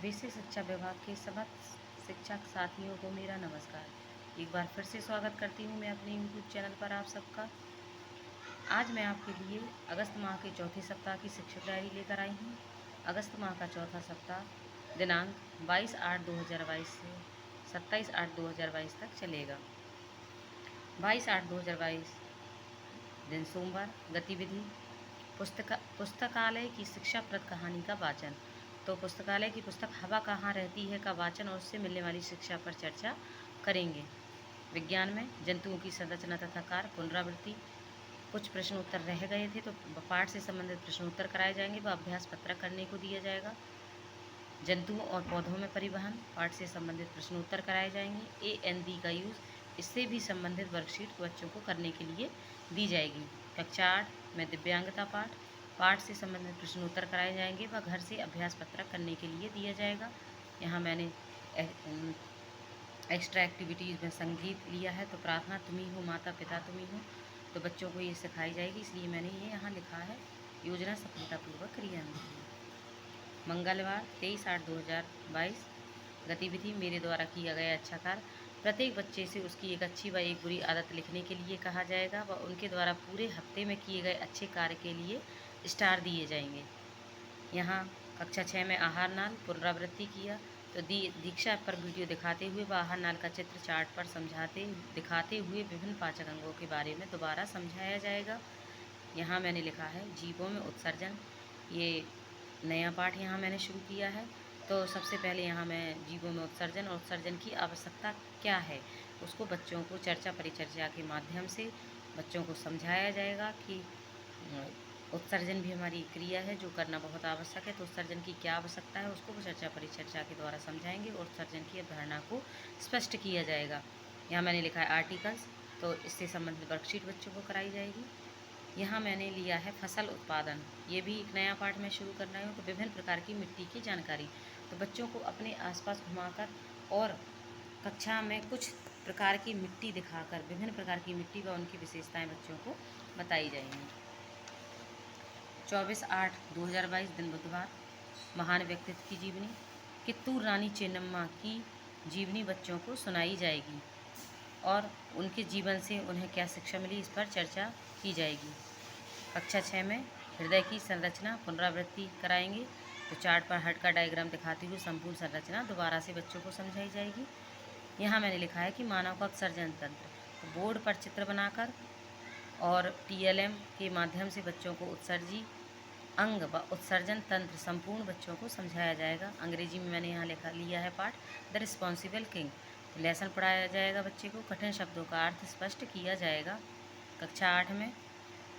वैसे शिक्षा विभाग के समस्त शिक्षक साथियों को मेरा नमस्कार। एक बार फिर से स्वागत करती हूँ मैं अपने यूट्यूब चैनल पर आप सबका। आज मैं आपके लिए अगस्त माह के चौथे सप्ताह की शिक्षक डायरी लेकर आई हूँ। अगस्त माह का चौथा सप्ताह दिनांक 22/8/2022 से 27/8/2022 तक चलेगा। 22/8/2022 दिन सोमवार। गतिविधि पुस्तकालय की शिक्षाप्रद कहानी का वाचन। तो पुस्तकालय की पुस्तक हवा कहाँ रहती है का वाचन और उससे मिलने वाली शिक्षा पर चर्चा करेंगे। विज्ञान में जंतुओं की संरचना तथा कार्य पुनरावृत्ति। कुछ प्रश्न उत्तर रह गए थे तो पाठ से संबंधित प्रश्न उत्तर कराए जाएंगे, वह अभ्यास पत्रक करने को दिया जाएगा। जंतुओं और पौधों में परिवहन पाठ से संबंधित प्रश्न उत्तर कराए जाएंगे। AND का यूज़, इससे भी संबंधित वर्कशीट बच्चों को करने के लिए दी जाएगी। कक्षा 8 में दिव्यांगता पाठ से संबंधित प्रश्न उत्तर कराए जाएंगे, वह घर से अभ्यास पत्रक करने के लिए दिया जाएगा। यहाँ मैंने एक्स्ट्रा एक्टिविटीज़ में संगीत लिया है, तो प्रार्थना तुम्ही हो माता पिता तुम्ही हो, तो बच्चों को ये सिखाई जाएगी, इसलिए मैंने ये यहाँ लिखा है। योजना सफलतापूर्वक क्रियान्वित। मंगलवार 23/8/2022 गतिविधि मेरे द्वारा किया गया अच्छा कार्य। प्रत्येक बच्चे से उसकी एक अच्छी व एक बुरी आदत लिखने के लिए कहा जाएगा व उनके द्वारा पूरे हफ्ते में किए गए अच्छे कार्य के लिए स्टार दिए जाएंगे। यहाँ कक्षा 6 में आहार नाल पुनरावृत्ति किया, तो दीक्षा पर वीडियो दिखाते हुए व आहार नाल का चित्र चार्ट पर दिखाते हुए विभिन्न पाचक अंगों के बारे में दोबारा समझाया जाएगा। यहाँ मैंने लिखा है जीवों में उत्सर्जन, ये नया पाठ यहाँ मैंने शुरू किया है। तो सबसे पहले यहाँ मैं जीवों में उत्सर्जन और उत्सर्जन की आवश्यकता क्या है उसको बच्चों को चर्चा परिचर्चा के माध्यम से बच्चों को समझाया जाएगा कि उत्सर्जन भी हमारी क्रिया है जो करना बहुत आवश्यक है। तो उत्सर्जन की क्या आवश्यकता है उसको चर्चा परिचर्चा के द्वारा समझाएंगे और उत्सर्जन की अवधारणा को स्पष्ट किया जाएगा। यहाँ मैंने लिखा है आर्टिकल्स, तो इससे संबंधित वर्कशीट बच्चों को कराई जाएगी। यहाँ मैंने लिया है फसल उत्पादन, ये भी एक नया पाठ में शुरू करना है। तो विभिन्न प्रकार की मिट्टी की जानकारी, तो बच्चों को अपने आसपास घुमाकर और कक्षा में कुछ प्रकार की मिट्टी दिखाकर विभिन्न प्रकार की मिट्टी व उनकी विशेषताएं बच्चों को बताई जाएंगी। 24/8/2022 दिन बुधवार महान व्यक्तित्व की जीवनी। कित्तूर रानी चेन्नम्मा की जीवनी बच्चों को सुनाई जाएगी और उनके जीवन से उन्हें क्या शिक्षा मिली इस पर चर्चा की जाएगी। कक्षा 6 में हृदय की संरचना पुनरावृत्ति कराएंगे, तो चार्ट पर हार्ट का डायग्राम दिखाते हुए संपूर्ण संरचना दोबारा से बच्चों को समझाई जाएगी। यहाँ मैंने लिखा है कि मानव का उत्सर्जन तंत्र, तो बोर्ड पर चित्र बनाकर और TLM के माध्यम से बच्चों को उत्सर्जी अंग व उत्सर्जन तंत्र संपूर्ण बच्चों को समझाया जाएगा। अंग्रेजी में मैंने यहाँ लिया है पाठ द रिस्पॉन्सिबल किंग, लेसन पढ़ाया जाएगा बच्चे को, कठिन शब्दों का अर्थ स्पष्ट किया जाएगा। कक्षा 8 में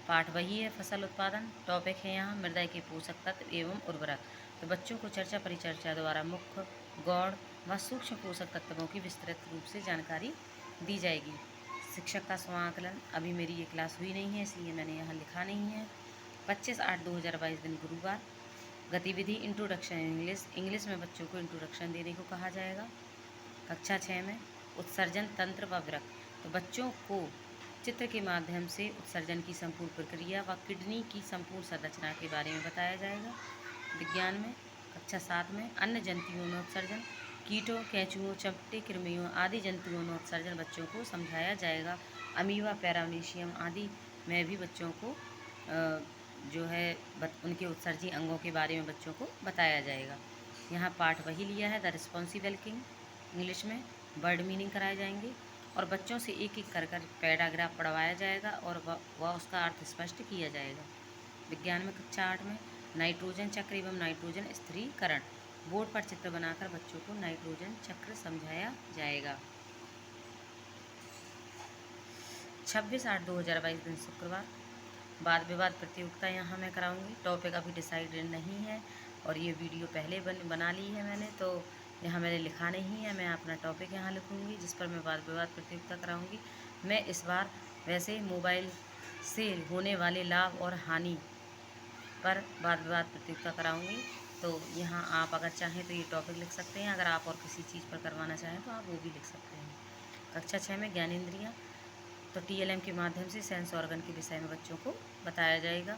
पाठ वही है फसल उत्पादन, टॉपिक है यहाँ मृदा के पोषक तत्व एवं उर्वरक, तो बच्चों को चर्चा परिचर्चा द्वारा मुख्य गौण व सूक्ष्म पोषक तत्वों की विस्तृत रूप से जानकारी दी जाएगी। शिक्षक का स्वांकलन, अभी मेरी ये क्लास हुई नहीं है इसलिए मैंने यहाँ लिखा नहीं है। 25/8/2022 दिन गुरुवार गतिविधि इंट्रोडक्शन इंग्लिश में बच्चों को इंट्रोडक्शन देने को कहा जाएगा। कक्षा 6 में उत्सर्जन तंत्र व वृक्क, तो बच्चों को चित्र के माध्यम से उत्सर्जन की संपूर्ण प्रक्रिया व किडनी की संपूर्ण संरचना के बारे में बताया जाएगा। विज्ञान में कक्षा 7 में अन्य जंतुओं में उत्सर्जन, कीटों केंचुओं चपटे कृमियों आदि जंतुओं में उत्सर्जन बच्चों को समझाया जाएगा। अमीबा पैरामीशियम आदि में भी बच्चों को जो है उनके उत्सर्जी अंगों के बारे में बच्चों को बताया जाएगा। यहाँ पाठ वही लिया है द रिस्पॉन्सिबल किंग, इंग्लिश में वर्ड मीनिंग कराए जाएंगे और बच्चों से एक एक कर पैराग्राफ पढ़वाया जाएगा और वह उसका अर्थ स्पष्ट किया जाएगा। विज्ञान में कक्षा 8 में नाइट्रोजन चक्र एवं नाइट्रोजन स्थिरीकरण, बोर्ड पर चित्र बनाकर बच्चों को नाइट्रोजन चक्र समझाया जाएगा। 26/8/2022 दिन शुक्रवार वाद विवाद प्रतियोगिता यहाँ मैं कराऊंगी। टॉपिक अभी डिसाइडेड नहीं है और ये वीडियो पहले बना ली है मैंने, तो यहाँ मैंने लिखा नहीं है। मैं अपना टॉपिक यहाँ लिखूँगी जिस पर मैं वाद विवाद प्रतियोगिता कराऊंगी। मैं इस बार वैसे मोबाइल से होने वाले लाभ और हानि पर वाद विवाद प्रतियोगिता कराऊंगी, तो यहाँ आप अगर चाहें तो ये टॉपिक लिख सकते हैं। अगर आप और किसी चीज़ पर करवाना चाहें तो आप वो भी लिख सकते हैं। कक्षा 6 में ज्ञानेंद्रियाँ, तो TLM के माध्यम से सेंस ऑर्गन के विषय में बच्चों को बताया जाएगा।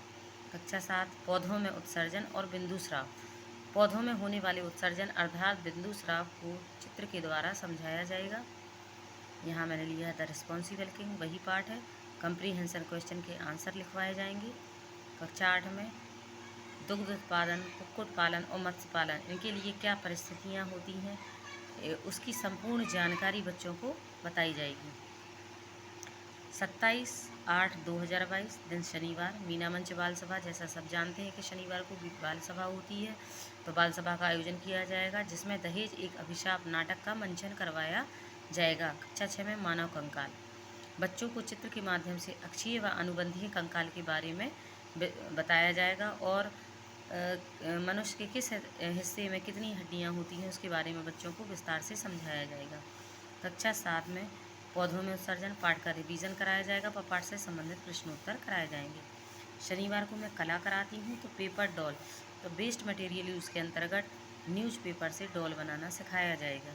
कक्षा 7 पौधों में उत्सर्जन और बिंदु स्राव, पौधों में होने वाले उत्सर्जन अर्थात बिंदु स्राव को चित्र के द्वारा समझाया जाएगा। यहाँ मैंने लिया है द रिस्पॉन्सिबल किंग, वही पार्ट है। कंप्रीहेंशन क्वेश्चन के आंसर लिखवाए जाएंगे। कक्षा 8 में दुग्ध उत्पादन, कुक्कुट पालन और मत्स्य पालन, इनके लिए क्या परिस्थितियाँ होती हैं, उसकी संपूर्ण जानकारी बच्चों को बताई जाएगी। 27/8/2022 दिन शनिवार, मीना मंच बाल सभा। जैसा सब जानते हैं कि शनिवार को भी बाल सभा होती है, तो बाल सभा का आयोजन किया जाएगा जिसमें दहेज एक अभिशाप नाटक का मंचन करवाया जाएगा। कक्षा 6 में मानव कंकाल। बच्चों को चित्र के माध्यम से अक्षीय व अनुबंधीय कंकाल के बारे में बताया जाएगा और मनुष्य के किस हिस्से में कितनी हड्डियां होती हैं उसके बारे में बच्चों को विस्तार से समझाया जाएगा। कक्षा 7 में पौधों में उत्सर्जन पाठ का रिवीजन कराया जाएगा व पाठ से संबंधित प्रश्नोत्तर कराए जाएंगे। शनिवार को मैं कला कराती हूँ, तो पेपर डॉल, तो वेस्ट मटेरियल यूज़ के अंतर्गत न्यूज़पेपर से डॉल बनाना सिखाया जाएगा।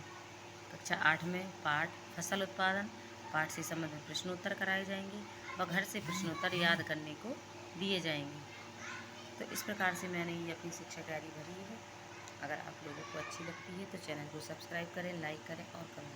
कक्षा 8 में पाठ फसल उत्पादन, पाठ से संबंधित प्रश्नोत्तर कराए जाएंगे व घर से प्रश्नोत्तर याद करने को दिए जाएंगे। तो इस प्रकार से मैंने ये अपनी शिक्षा डायरी भरी है। अगर आप लोगों को अच्छी लगती है तो चैनल को सब्सक्राइब करें, लाइक करें और कमेंट